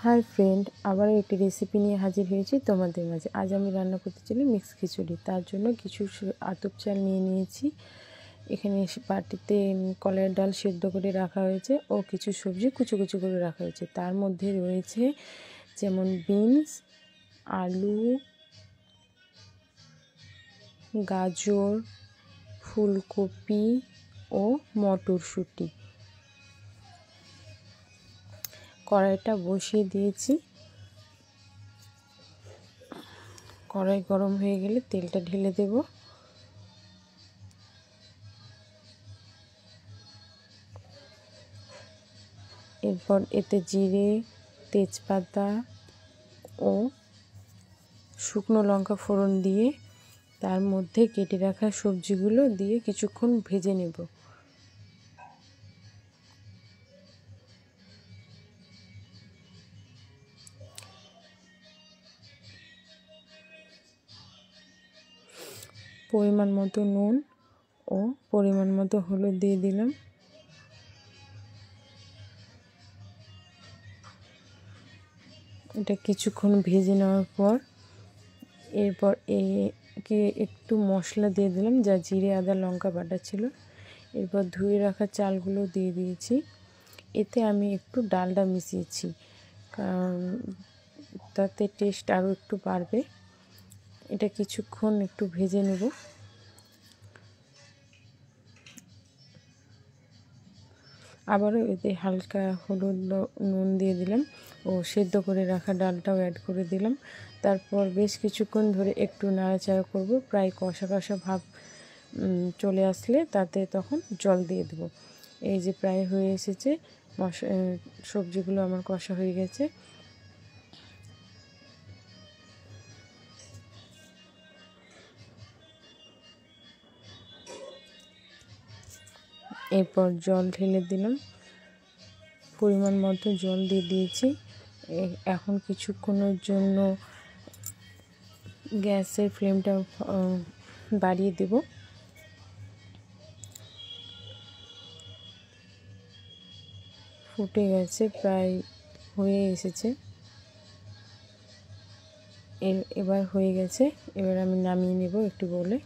Hi friend, আবার একটি recipe নিয়ে হাজির হয়েছি তোমাদের মাঝে। আজ আমি রান্না করতে চাই মিক্স খিচুড়ি। তার জন্য কিছু আতপ চাল নিয়ে নিয়েছি। এখানে বাটিতে কলাইয়ের ডাল সেদ্ধ করে রাখা হয়েছে ও কিছু সবজি কুচো কুচো করে রাখা হয়েছে। তার মধ্যে রয়েছে যেমন বিনস, আলু, গাজর, ফুলকপি ও মটরশুঁটি। কড়াইটা বসিয়ে দিয়েছি। কড়াই গরম হয়ে গেলে তেলটা ঢেলে দেব। এরপর এতে জিরে, তেজপাতা ও শুকনো লঙ্কা ফোড়ন দিয়ে তার মধ্যে কেটে রাখা সবজিগুলো দিয়ে কিছুক্ষণ ভেজে নেব। পরিমাণ মতো নুন ও পরিমাণ মতো হলুদ দিয়ে দিলাম। এটা কিছুক্ষণ ভেজে নেওয়ার পর এরপর একে একটু মশলা দিয়ে দিলাম, যা জিরে, আদা, লঙ্কা বাটা ছিল। এরপর ধুয়ে রাখা চালগুলো দিয়ে দিয়েছি। এতে আমি একটু ডালডা মিশিয়েছি, কারণ তাতে টেস্ট আরও একটু বাড়বে। এটা কিছুক্ষণ একটু ভেজে নেব। আবারও এতে হালকা হলুদ নুন দিয়ে দিলাম ও সেদ্ধ করে রাখা ডালটাও অ্যাড করে দিলাম। তারপর বেশ কিছুক্ষণ ধরে একটু নাড়াচাড়া করব। প্রায় কষা কষা ভাব চলে আসলে তাতে তখন জল দিয়ে দেব। এই যে প্রায় হয়ে এসেছে, সবজিগুলো আমার কষা হয়ে গেছে। এরপর জল ঢেলে দিলাম, পরিমাণ মতো জল দিয়ে দিয়েছি। এখন কিছুক্ষণের জন্য গ্যাসের ফ্লেমটা বাড়িয়ে দেব। ফুটে গেছে, প্রায় হয়ে এসেছে। এবার হয়ে গেছে, এবার আমি নামিয়ে নেব একটু বলে।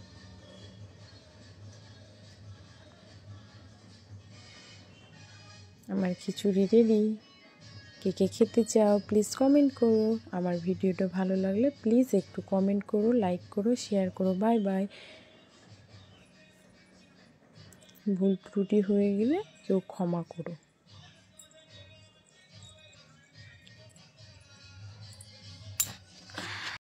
আমার খিচুড়ি রেডি। কে কে খেতে চাও প্লিজ কমেন্ট করো। আমার ভিডিওটা ভালো লাগলে প্লিজ একটু কমেন্ট করো, লাইক করো, শেয়ার করো। Bye bye. ভুল ত্রুটি হয়ে গেলে কেউ ক্ষমা করো।